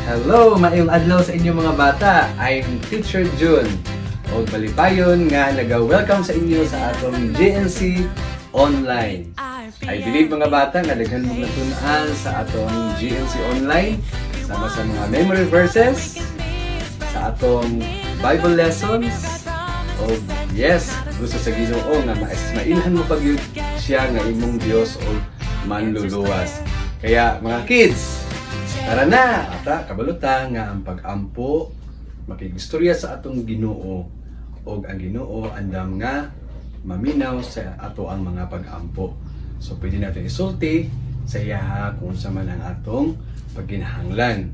Hello, maayong adlaw sa inyo mga bata. I'm Teacher June. O balipayon nga naga-welcome sa inyo sa atong GNC Online. I believe mga bata nga daghan mo natunan sa atong GNC Online sama sa mga memory verses, sa atong Bible lessons. O yes, gusto sa Ginoo nga mailhan mo pag siya nga imong Dios o manluluwas. Kaya mga kids, tara na! Ata, kabalutan nga ang pag-ampo, makigistorya sa atong Ginoo. O ang Ginoo, andam nga, maminaw sa ato ang mga pag-ampo. So, pwede natin isulti sa iya kung sa man ang atong pagkinahanglan.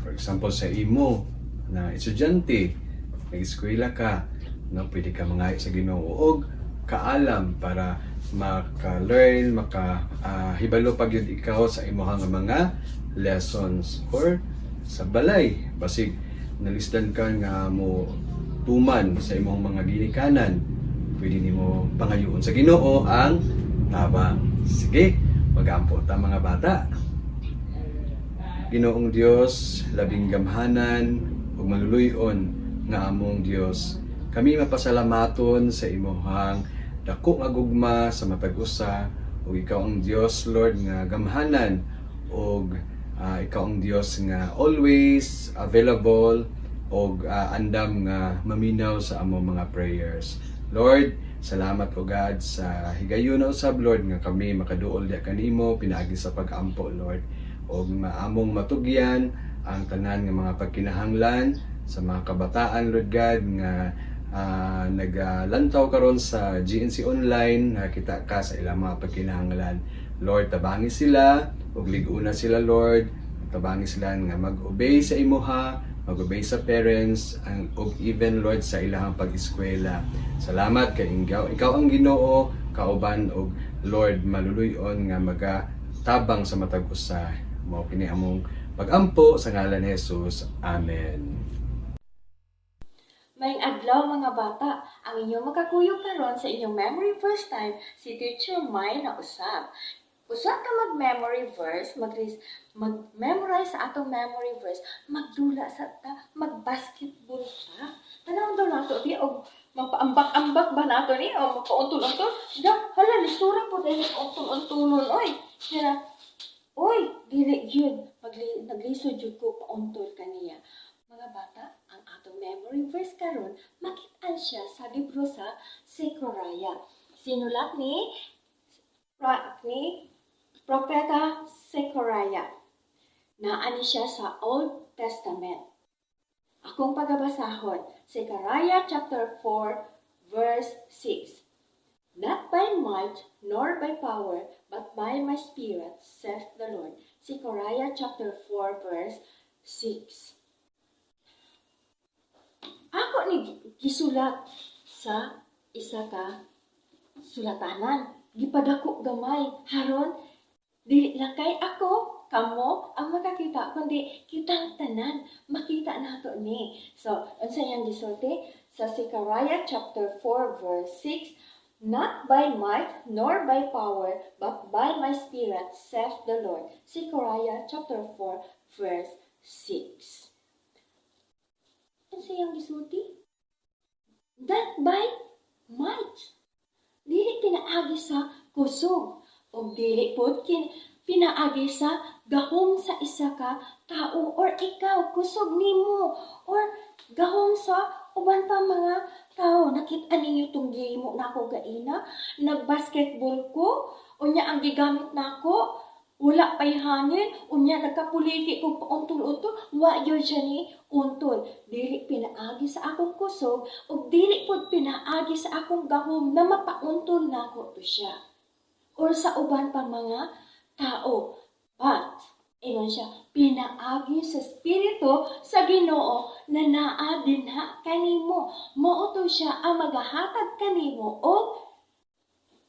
For example, sa imo na estudyante, nag-eskwela ka, no, pwede ka mangayo sa Ginoo og kaalam para maka-learn, hibalo pag yun ikaw sa imong mga lessons or sa balay basig nalisdan ka nga mo tuman sa imong mga ginikanan, pwede nimo pangayoon sa Ginoo ang tabang. Sige, mag-ampo ta mga bata. Ginoong Dios, labing gamhanan ug maluluy-on nga among Dios, kami mapasalamaton sa imong dako nga gugma sa matag usa, ug ikaw ang Dios Lord nga gamhanan ug ikaw ang Dios nga always available o andam nga maminaw sa among mga prayers. Lord, salamat o God sa higayon na usab Lord nga kami makaduol di kanimo pinaagi sa pag-ampo Lord. O maamong matugyan ang tanan nga mga pagkinahanglan sa mga kabataan Lord God nga naglantaw karon sa GNC Online, nakita ka sa ilang mga pagkinahanglan. Lord, tabangi sila ug lig-una sila Lord, tabangi sila nga mag-obey sa imuha, mag-obey sa parents, ug even Lord sa ilang pag-eskwela. Salamat kay ikaw ang Ginoo, kauban og Lord maluluy-on nga magatabang sa matag usa. Mao kini among pag-ampo sa ngalan ni Jesus. Amen. Maayong adlaw mga bata, ang inyong makakuyog karon sa inyong memory verse time si Teacher Mai na usab. Usa ka mag-memory verse, mag-memorize sa atong memory verse, magdula sa ta, mag-basketball ta. Tanawon daw nato di og magpaambak-ambak ba nato ni o magpauntol-untol? Da, hala lisura po dahil untol-untolon oy. Kaya oy, dili gyud naglisod jud ko pauntol kaniya. Mga bata, ang atong memory verse karon makit-an siya sa libro sa Zechariah. Sinulat ni Propeta Zechariah. Naani siya sa Old Testament. Akong pagabasahon, Zechariah chapter 4 verse 6. Not by might nor by power, but by my spirit, saith the Lord. Zechariah chapter 4 verse 6. Ako ni gisulat sa isa ka sulatanan. Gipadako gamay haron dili lang kay ako, kamo ang makakita kundi kitang tanan makita nato ni. So, unsa yang gisulti sa Zechariah chapter 4 verse 6, not by might nor by power, but by my spirit, saith the Lord. Zechariah chapter 4 verse 6. Unsa yang gisulti? Not by might. Dili pinaagi sa kusog o dili pod pinaagi sa gahom sa isa ka tao or ikaw kusog nimo or gahom sa uban pa mga tao. Nakita ninyo tong gihimo nako gaina, nagbasketball ko, unya ang gigamit nako, wala pay hangin, unya nagkapuliki ko pauntol-untol, wa yun siya ni untol. Dili pinaagi sa akong kusog, o dili pod pinaagi sa akong gahom na mapauntol nako to siya. Or sa uban pa mga tao. But, ingon siya, pinaagi sa Espiritu sa Ginoo na naa dinha kanimo. Mao to siya ang magahatag kanimo og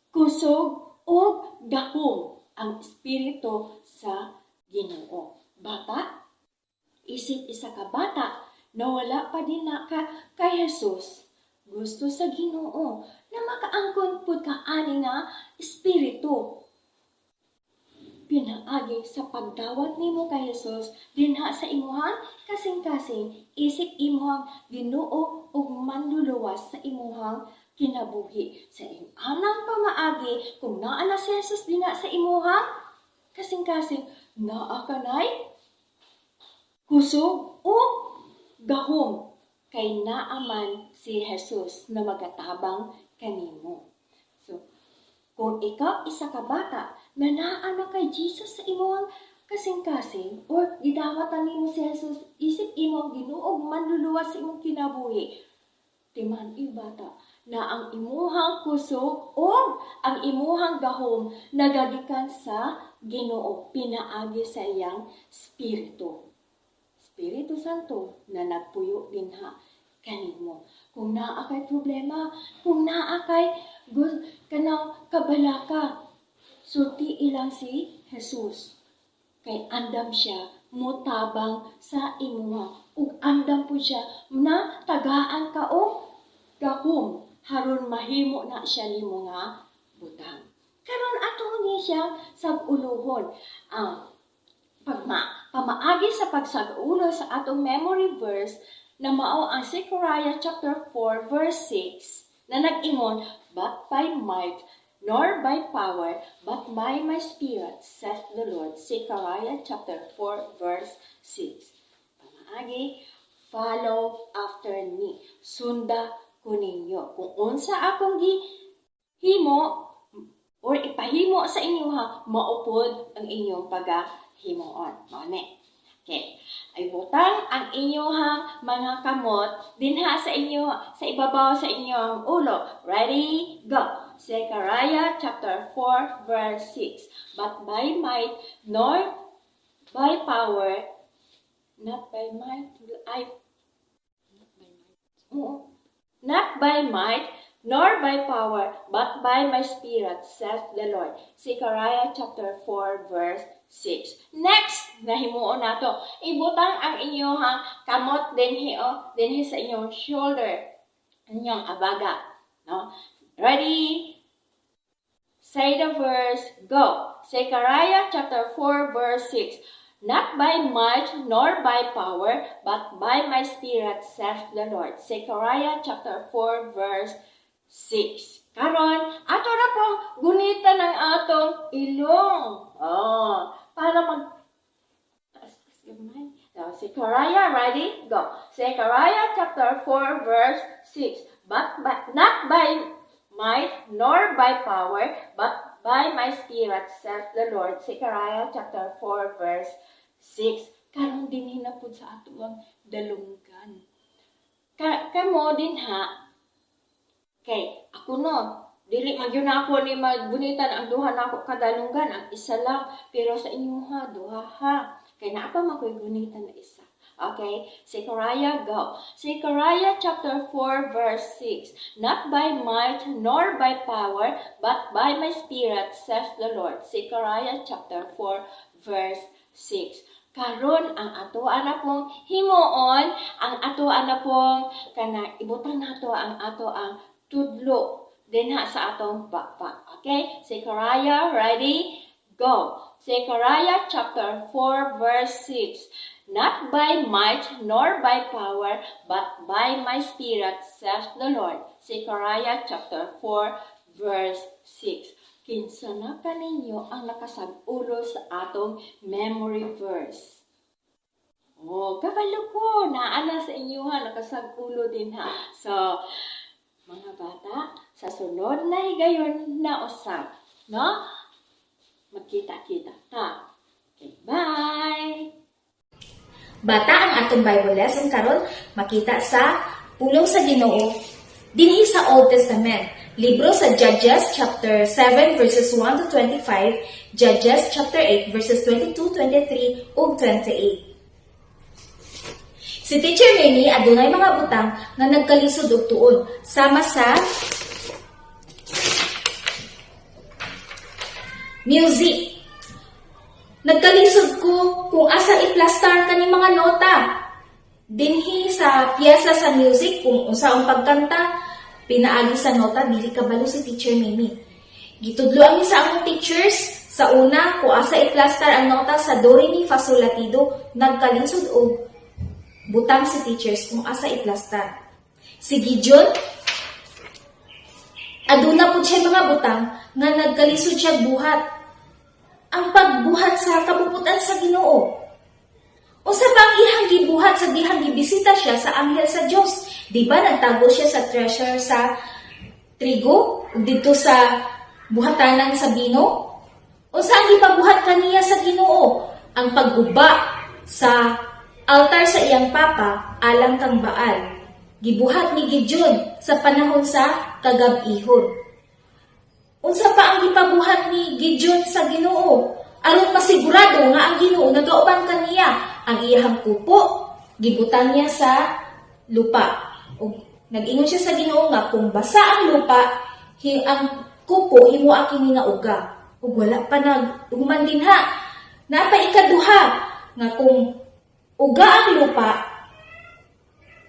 kusog og gahom. Ang Espiritu sa Ginoo. Bata, isip isa ka bata na wala pa din na kay Jesus, gusto sa Ginoo na makaangkon pud ka ani nga Espiritu. pinaagi sa pagdawat nimo kay Jesus dinha sa imuhang kasing-kasing isip imuhang Ginoo ug manluluwas sa imuhang kinabuhi sa anang pamaagi kung naa na si Jesus dinha sa imuhang kasing-kasing naa kanay kusog o gahom kay naaman si Jesus na magatabang kanimo. So, kung ikaw isa ka bata na naa na kay Jesus sa imong kasing-kasing or gidawatan nimo si Jesus isip imong Ginoo manluluwas sa imong kinabuhi, timan bata na ang imuhang kusog o ang imuhang gahom nagagikan sa Ginoo pinaagi sa iyang Espiritu Santo na nagpuyo dinha kanimo. Kung naa kay problema, kung naa kay kanang kabalaka, sulti ilang si Jesus. Kay andam siya mutabang sa imuha. Ug andam po siya na tagaan ka o gahom haron mahimo na siya nimo nga butang. Karon ato ni siya sag-uluhon. Pamaagi sa pagsag-ulo sa atong memory verse na mao ang Zechariah chapter 4 verse 6 na nag-ingon, "But by might nor by power, but by my spirit, saith the Lord." Zechariah chapter 4 verse 6. Pamaagi, follow after me. Sunda ko ninyo. Kung unsa akong gihimo or ipahimo sa inyo ha, maupod ang inyong pagahimoon. Mane. Okay. Ay butang ang inyong mga kamot dinha sa inyo, sa ibabaw sa inyong ulo. Ready? Go! Zechariah chapter 4 verse 6. But by might nor by power, not by might nor by power, but by my spirit, saith the Lord. Zechariah chapter 4 verse 6. Next, nahimuon nato. Ibutang ang inyong kamot dinhi sa inyong shoulder, inyong abaga. No? Ready? Say the verse, go. Zechariah chapter 4 verse 6. Not by might nor by power, but by my spirit, saith the Lord. Zechariah chapter 4 verse 6. Karon, ato na pong gunitan ng atong ilong. Para Zechariah, ready? Go. Zechariah chapter 4 verse 6. But not by might nor by power, but by my spirit, saith the Lord. Zechariah chapter 4 verse 6. Karon din hinapod sa ato ang dalunggan. Kamo din ha. Kay ako no, dili man gyud ako ni magbunitan ang duha nako kadalunggan, ang isa lang, pero sa inyo ha duha ha. Kay naa pa man koy gunitan na isa. Okay, Zechariah, go. Zechariah chapter 4 verse 6. Not by might nor by power, but by my spirit, saith the Lord. Zechariah chapter 4 verse 6. Karon ang atoan na pong himuon, ang atoan na pong ibutang nato ang ato ang tudlo dinha sa atong backpack. Okay? Zechariah, ready? Go. Zechariah chapter 4 verse 6. Not by might nor by power, but by my spirit, saith the Lord. Zechariah chapter 4 verse 6. Kinsa na kaninyo ang nakasag-ulo sa atong memory verse? Kabalo ko, naala sa inyo ha, nakasag-ulo din ha. So, mga bata, sa sunod na higayon na usap, no? Magkita-kita ta. Okay, bye! Bata, ang atong Bible lesson karon makita sa pulong sa Ginoo dinhi sa Old Testament. Libro sa Judges chapter 7 verses 1 to 25, Judges chapter 8 verses 22, 23 ug 28. Si Teacher Mimi adunay mga butang nga nagkalisod og tuon sama sa music. Nagkalisod ko kung asa i-plastar kani mga nota. Dinhi sa piyesa sa music kung unsaong pagkanta, pinaagi sa nota dili kabalo si Teacher Mimi. Gitudloan mi sa akong teachers Sa una, kung asa i-plaster ang nota sa do, re, mi, fa, sol, la, ti, do, nagkalinsod og butang si teachers kung asa i-plaster. Si Gideon, aduna po siya mga butang nga nagkalisod siya buhat. Ang pagbuhat sa kabubutan sa Ginoo. Usa pa ang ihang gibuhat sa dihang gibisita siya sa anghel sa Dios. Di ba nagtago siya sa treasure sa trigo dito sa buhatanan sa bino? Unsa ang gipabuhat kaniya sa Ginoo? Ang pagguba sa altar sa iyang papa alang kang Baal. Gibuhat ni Gideon sa panahon sa kagab-ihon. Unsa pa ang gipabuhat ni Gideon sa Ginoo? Aron masigurado nga ang Ginoo nagauban kaniya ang iyang kupo, gibutan niya sa lupa. O nag-ingon siya sa Ginoo nga kung basa ang lupa, ang kupo himuha kini nga uga. Ug wala pa naghuman din ha. Napa ikaduha nga kung uga ang lupa,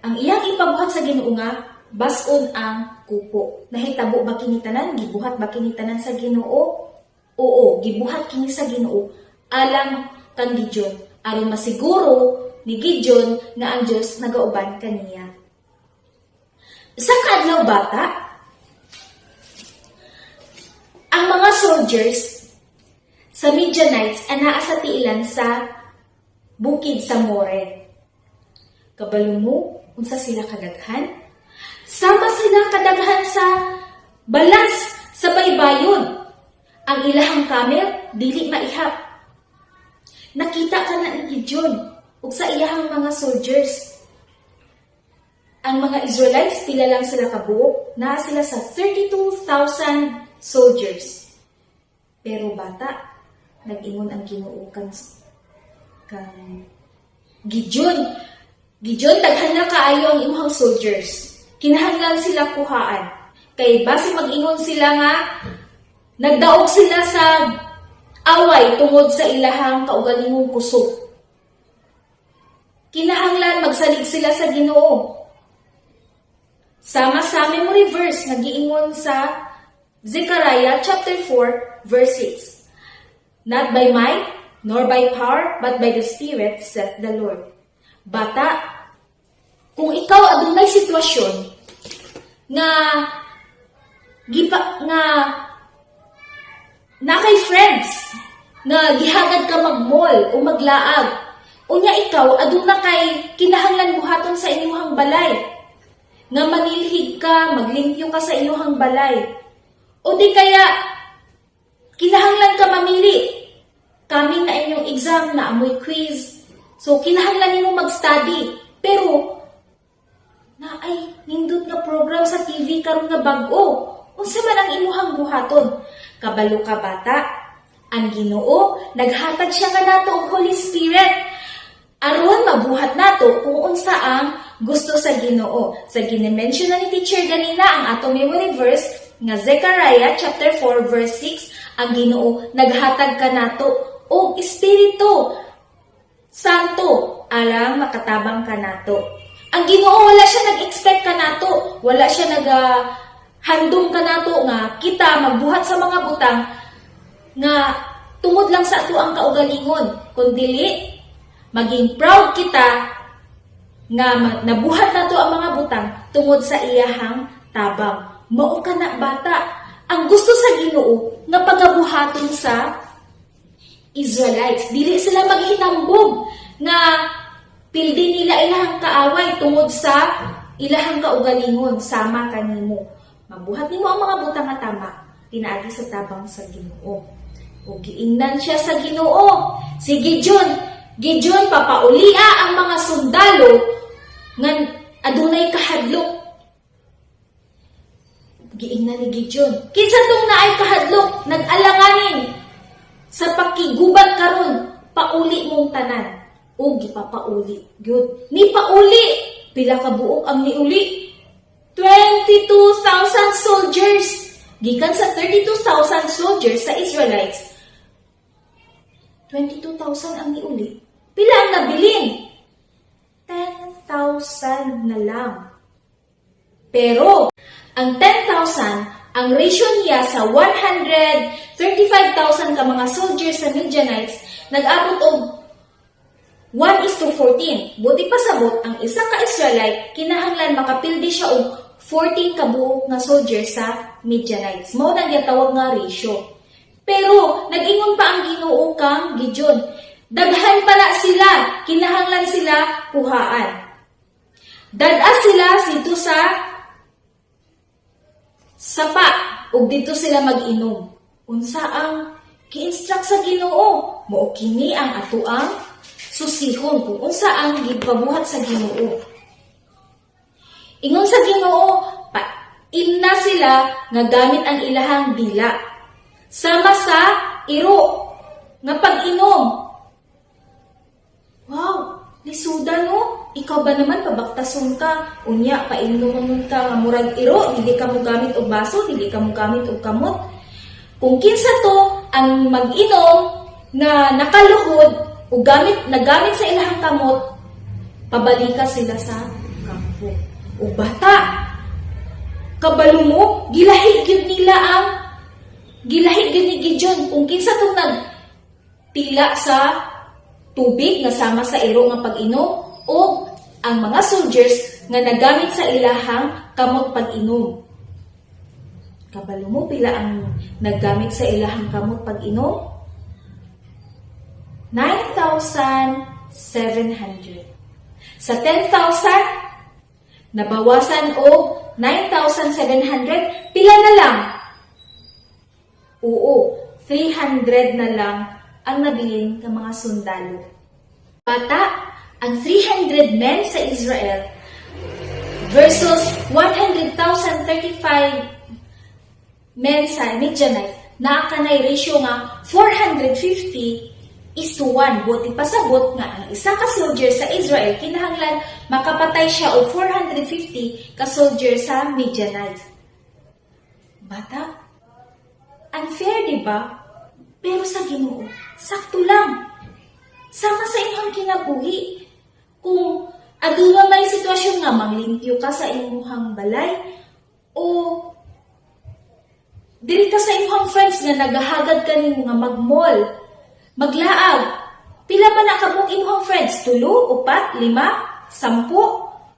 ang iyang ipabuhat sa Ginoo nga bas-on ang kupo. Nahitabo ba kini tanan? Gibuhat ba kini tanan sa Ginoo? Oo, gibuhat kini sa Ginoo alang kang Gideon aron masiguro ni Gideon nga ang Dios nagauban kaniya. Sa kadlaw bata, ang mga soldiers sa Midianites anaa sa tiilan sa bukid sa More. Kabalo mo, unsa sila kadaghan? Sama sila kadaghan sa balas sa baybayon. Ang ilahang camel, dili maihap. Nakita ka na ni Gideon ug sa iyahang mga soldiers. Ang mga Israelites, pila lang sila kabuok, naa sila sa 32,000 soldiers. Pero bata, nag-ingon ang Ginoo kang Gideon. Gideon, daghan na kaayo ang imong soldiers. Kinahanglan sila kuhaan. Kay base mag-ingon sila nga, nagdaog sila sa away tungod sa ilahang kaugalingong kusog. Kinahanglan magsalig sila sa Ginoo. Sama-sama mo reverse, nag-iingon sa Zechariah chapter 4, verse 6. Not by might, nor by power, but by the Spirit, saith the Lord. Bata, kung ikaw adunay sitwasyon nga na kay friends nga gihagad ka mag-mall o maglaag, unya ikaw aduna kay kinahanglan buhaton sa inyong balay nga manilhig ka, maglimpyo ka sa inyong balay, o di kaya kinahanglan ka mamili coming na inyong exam na amoy quiz, so kinahanglan nimo mag-study, pero na ay nindot nga program sa TV karon nga bag-o. Unsa man ang imuhang buhaton? Kabalo ka bata, ang Ginoo naghatag siya nga nato og Holy Spirit aron mabuhat nato kung unsa ang gusto sa Ginoo. Sa gini-mention na ni teacher ganina ang ato memory verse nga Zechariah chapter 4 verse 6, ang Ginoo naghatag ka nato og Espiritu Santo alang makatabang ka nato. Ang Ginoo wala siya nag-expect ka nato, wala siya handom ka nato nga kita magbuhat sa mga butang nga tungod lang sa ato ang kaugalingon, kundi maging proud kita nga nabuhat nato ang mga butang tungod sa iyahang tabang. Mao ka na bata, ang gusto sa Ginoo nga pagabuhaton sa Israelites, dili sila maghinambog nga pildi nila ilahang kaaway tungod sa ilahang kaugalingon sama kanimo. Mabuhat nimo ang mga butang nga tama, pinaagi sa tabang sa Ginoo. O giingnan siya sa Ginoo. Si Gideon papaulia ang mga sundalo nga adunay kahadlok. Giingnan ni Gideon. Kinsa tong naay kahadlok, nag-alanganin sa pakigubat karon, pauli mong tanan. O gipapauli gyud. Ni pauli, pila ka buok ang niuli? 22,000 soldiers. Gikan sa 32,000 soldiers sa Israelites, 22,000 ang niuli. Pila ang nabilin? 10,000 na lang. Pero ang 10,000, ang ratio niya sa 150,000 35,000 ka mga soldiers sa Midianites, nag-abot og 1:14. Buti pa sabot, ang isa ka Israelite, kinahanglan makapildi siya og 14 kabuok nga soldiers sa Midianites. Mao nang gitawag nga ratio. Pero, nag-ingon pa ang Ginoo kang Gideon. Daghan pala sila, kinahanglan sila kuhaan. Dada sila dito sa sapa, ug dito sila mag-inom. Unsa ang gi-instruct sa Ginoo? Mao kini ang atoang susihon kung unsa ang gipabuhat sa Ginoo. Ingon sa Ginoo, imna sila nga gamit ang ilahang dila. Sama sa iro nga pag-inom. Wow, lisuda no? Ikaw ba naman pabaktason ka? Unya, painom ka nga murag iro, dili ka mo gamit og baso, dili ka mo gamit og kamot. Kung kinsa to ang mag-inom na nakaluhod o nagamit sa ilahang kamot, pabalika sila sa kampo. O bata, kabalo mo, gilahig yun ni Gideon kung kinsa tong nagtila sa tubig nga sama sa iro nga pag-inom o ang mga soldiers nga nagamit sa ilahang kamot pag-inom. Kabalo mo pila ang naggamit sa ilahang kamot pag-inom? 9,700. Sa 10,000, nabawasan o 9,700, pila na lang? Oo, 300 na lang ang nabilin ng mga sundalo. Bata, ang 300 men sa Israel versus 100,035 men sa Midianite, na kanay ratio nga 450:1. Buti pasabot nga ang isa ka soldier sa Israel, kinahanglan makapatay siya og 450 ka soldier sa Midianite. Bata, unfair, di ba? Pero sa Ginoo, sakto lang. Sama sa imong kinabuhi. Kung aduna may sitwasyon nga manglimpyo ka sa imong balay o diri ka sa imong friends nga nagahagad ka nimo nga mag-mall, maglaag, pila man na kabuk imong friends? 3, 4, 5, 10,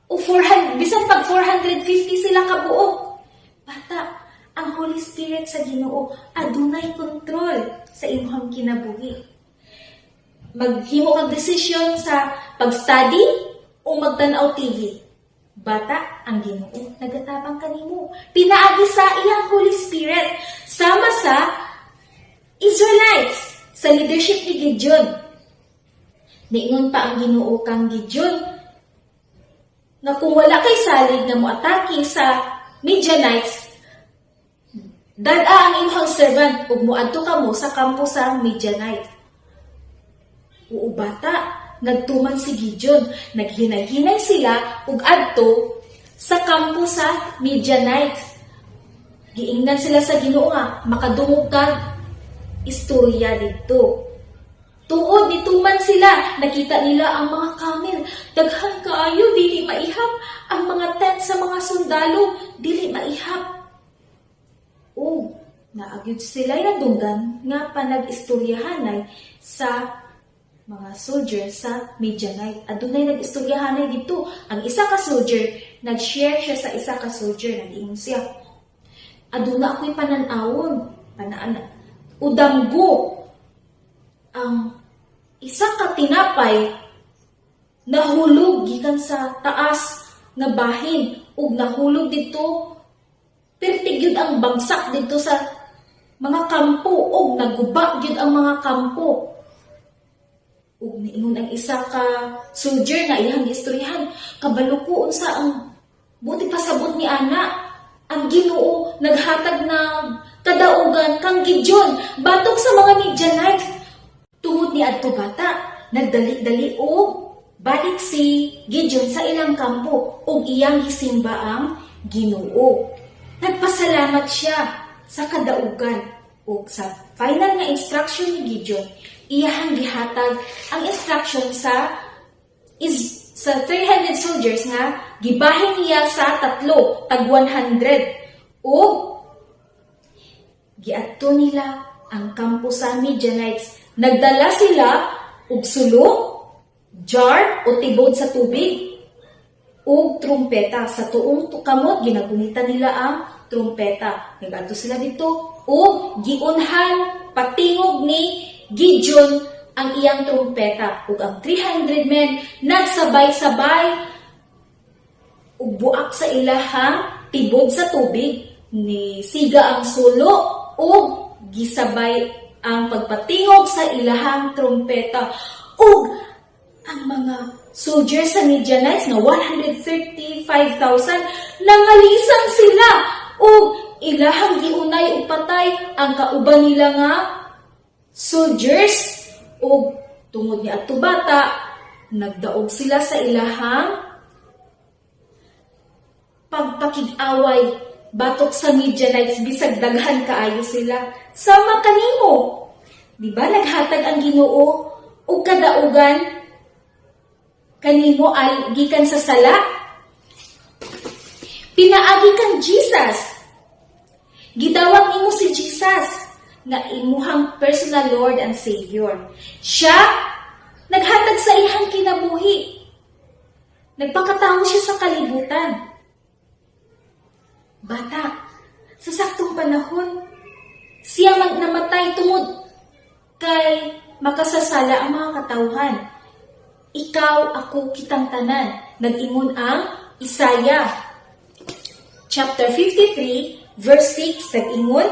o 400, bisan pag 450 sila kabuok. Bata, ang Holy Spirit sa Ginoo adunay kontrol sa imong kinabuhi. Maghimo kag desisyon sa pag-study o magtan-aw TV. Bata, ang Ginoo nagatabang kanimo. Pinaagi sa iyang Holy Spirit sama sa Israelites sa leadership ni Gideon. Niingon pa ang Ginoo kang Gideon na kung wala kay salig na moatake sa Midianites, dada ang imong servant ug moadto kamo sa kampo sa Midianite. Oo bata, nagtuman si Gideon, naghinay-hinay sila ug adto sa kampo sa Midianite. Giingnan sila sa Ginoo nga makadungog kag istorya didto. Tuod nituman sila, nakita nila ang mga camel, daghan kaayo dili maihap, ang mga tent sa mga sundalo dili maihap. Oh, naagid sila nadunggan nga panag-istoryahanay sa mga soldier sa Midianite. Adunay nag-istoryahanay dito. Ang isa ka soldier, nag-share siya sa isa ka soldier, nag-ingon siya, aduna ako'y pananawon, udamgo, ang isa ka tinapay nahulog gikan sa taas nga bahin ug nahulog dito pertig gyud ang bagsak dito sa mga kampo ug naguba gyud ang mga kampo. Ug niingon ang isa ka soldier nga iyang istoryahan, kabalo ko unsa ang buti pasabot ni ana, ang Ginoo naghatag na kadaugan kang Gideon batok sa mga Midianite. Tungod ni adto bata, nagdali-dali og balik si Gideon sa ilang kampo ug iyang gisimba ang Ginoo. Nagpasalamat siya sa kadaugan ug sa final nga instruction ni Gideon, iyang gihatag ang instruction sa 300 soldiers nga gibahin niya sa 3 tag 100 ug giadto nila ang kampo sa Midianites. Nagdala sila og sulo, jar o tibod sa tubig, ug trumpeta. Sa tuong kamot, ginagunitan nila ang trumpeta. Nag-adto sila dito ug giunhan patingog ni Gideon ang iyang trumpeta. Ug ang 300 men nagsabay-sabay ug buak sa ilahang tibod sa tubig, ni siga ang sulo ug gisabay ang pagpatingog sa ilahang trumpeta. Ug ang mga soldiers sa Midianites na 135,000 nangalisang sila ug ilahang giunay ug patay ang kauban nila nga soldiers. Ug tungod ni adto bata, nagdaog sila sa ilahang pagpakig-away batok sa Midianites, bisag daghan kaayo sila. Sama kanimo. Di ba naghatag ang Ginoo og kadaugan kanimo ay gikan sa sala? Pinaagi kang Jesus. Gidawat nimo si Jesus na imuhang personal Lord and Savior. Siya naghatag sa iyang kinabuhi. Nagpakatawo siya sa kalibutan. Bata, sa saktong panahon, siya namatay tungod kay makasasala ang mga katawhan. Ikaw, ako, kitang tanan. Nag-ingon ang Isaiah chapter 53, verse 6, nag-ingon,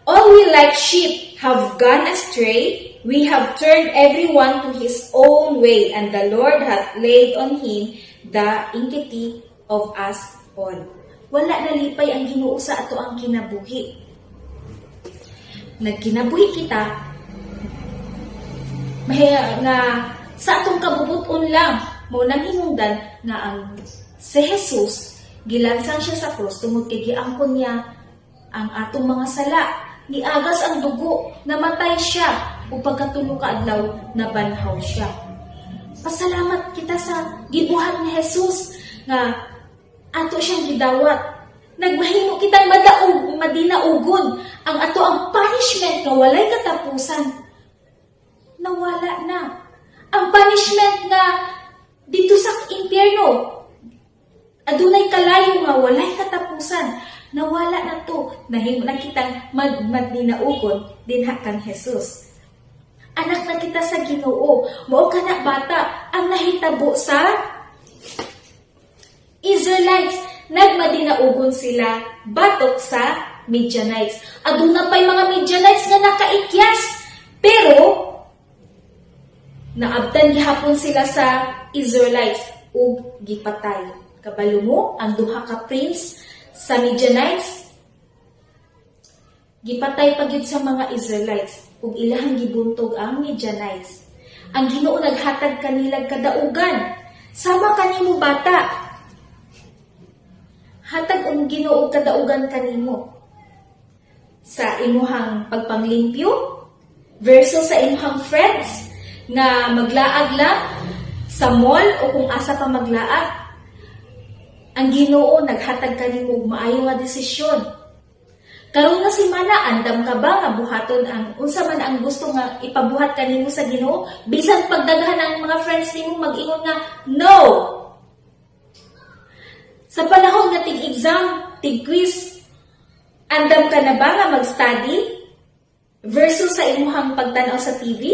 all we like sheep have gone astray, we have turned everyone to his own way, and the Lord hath laid on him the iniquity of us all. Wala nalipay ang Ginoo sa ato ang kinabuhi. Nagkinabuhi kita, mahaya nga sa atong kabubuton lang, mo nang hinungdan nga ang si Jesus, gilansang siya sa krus, tungod kay giangkon niya ang atong mga sala, niagas ang dugo, namatay siya, o pagkatulo ka adlaw, nabanhaw siya. Pasalamat kita sa gibuhat ni Jesus nga ato siyang gidawat. Nagmahimo kitang madinaugon ang ato ang punishment nga walay katapusan. Nawala na. Ang punishment nga dito sa impyerno, adunay kalayo nga walay katapusan. Nawala na to. Nahimo na kitang madinaugon dinha kang Jesus. Anak na kita sa Ginoo, mao kana bata ang nahitabo sa Israelites. Nagmadinaugon sila batok sa Midianites. Aduna pa'y mga Midianites nga nakaikyas, pero naabtan gihapon sila sa Israelites ug gipatay. Kabalo mo ang duha ka prince sa Midianites, gipatay pagyud sa mga Israelites ug ilahang gibuntog ang Midianites. Ang Ginoo naghatag kanilang kadaugan. Sama kanimo bata. Hatag ang Ginoo kadaugan kanimo sa imuhang pagpanglimpyo versus sa imuhang friends nga maglaag lang sa mall o kung asa pa maglaag. Ang Ginoo naghatag kanimo og maayo nga desisyon. Karon nga semana, andam ka ba nga buhaton ang unsa man ang gusto nga ipabuhat kanimo sa Ginoo? Bisan pagdaghan ang mga friends nimo mag-ingon nga no. Sa panahon nga tig-exam, tig-quiz, andam ka na ba nga mag-study versus sa imuhang pagtanaw sa TV?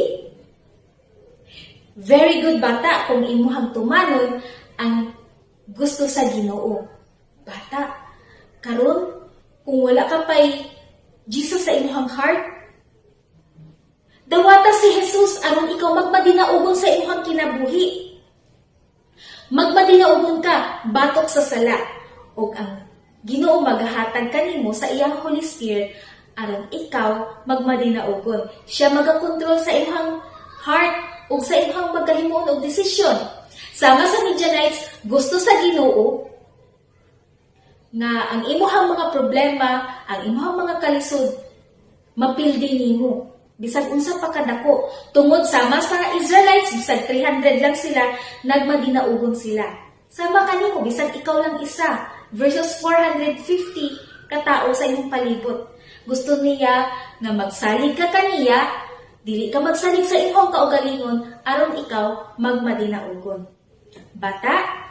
Very good bata kung imuhang tumanon ang gusto sa Ginoo. Bata, karon kung wala ka pa'y Jesus sa imuhang heart, dawata si Jesus aron ikaw magmadinaugon sa imuhang kinabuhi. Magmadinaugon ka batok sa sala, ug ang Ginoo maghatag kanimo sa iyang Holy Spirit aron ikaw magmadinaugon. Siya magakontrol sa imuhang heart ug sa imuhang magkahimuon og desisyon. Sama sa Midianites, gusto sa Ginoo nga ang imuhang mga problema, ang imuhang mga kalisod, mapildi nimo. Bisag unsa pa kadako, tungod sama sa Israelites, bisag 300 lang sila, nagmadinaugon sila. Sama kanimo, bisag ikaw lang isa, versus 450 katao sa imong palibot. Gusto niya nga magsalig ka kaniya, dili ka magsalig sa imong kaugalingon aron ikaw magmadinaugon. Bata,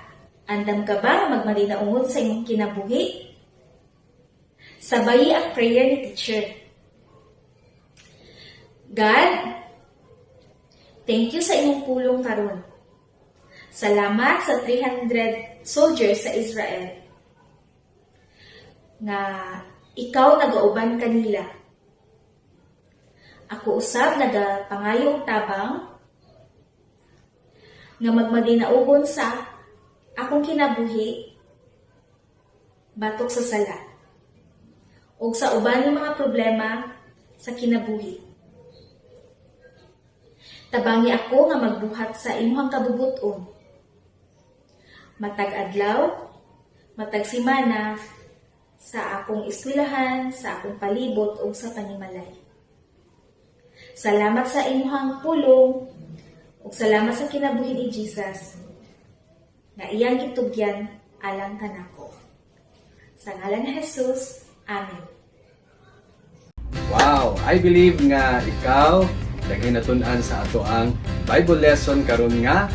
andam ka ba nga magmadinaungon sa imong kinabuhi? Sabayi ang prayer ni teacher. God, thank you sa imong pulong karon. Salamat sa 300 soldiers sa Israel nga ikaw nagauban kanila. Ako usab nagapangayong tabang nga magmadinaugon sa akong kinabuhi batok sa sala o sa uban ng mga problema sa kinabuhi. Tabangi ako nga magbuhat sa imong kabubuton. Matag adlaw, matag simana, sa akong eskwelahan, sa akong palibot o sa panimalay. Salamat sa imuhang pulong o salamat sa kinabuhi ni Jesus nga iyang gitugyan alang kanako. Sa ngalan ni Jesus, Amen. Wow! I believe nga ikaw naginatun-an sa ato ang Bible lesson karon nga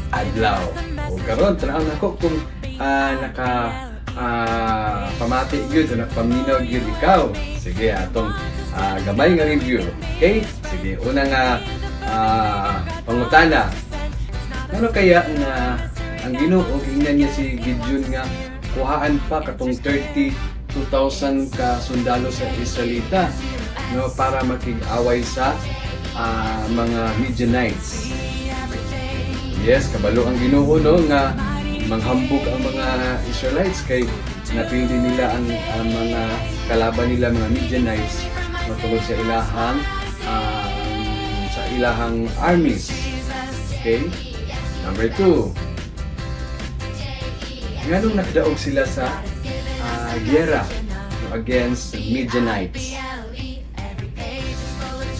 adlaw. O karon tanaw nako kung pamati gyud o paminaw gyud ikaw. Sige, atong gamay nga review. Okay? Sige, una nga pangutana. Ano kaya nga ang Ginoo ingnan niya si Gideon nga kuhaan pa katong 32,000 ka sundalo sa Israelita no para makig-away sa mga Midianites. Yes, kabalo ang Ginoo no nga manghambog ang mga Israelites kay napili nila ang mga kalaban nila mga Midianites matungod sa ilahang armies. Okay? Number 2. Nganong nakadaog sila sa giyera against Midianites?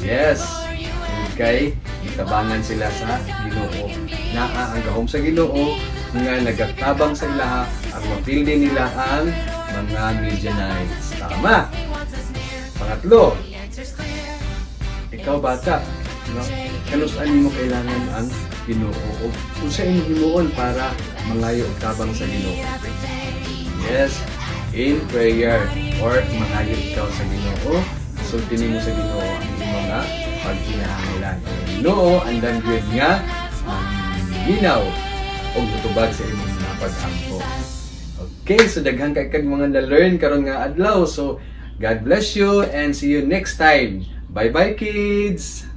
Yes, kay itabangan sila sa Ginoo. Naa ang gahom sa Ginoo nga nagatabang sa ilaha ang mapildi nila ang mga Midianites. Tama. Pangatlo, ikaw bata, no? Kanus-an mo kailangan ang Ginoo. Kung sa imong himuon para mangayo og tabang sa Ginoo. Yes, in prayer or mangayo ikaw sa Ginoo. Sultinin mo sa Ginoo ang mga pagkinahanglan. Ginoo andang gyud nga ginaw og mutubag sa imong mga pag-ampo. Okay, so daghang kay kag mga na-learn karon nga adlaw. So God bless you and see you next time. Bye-bye kids!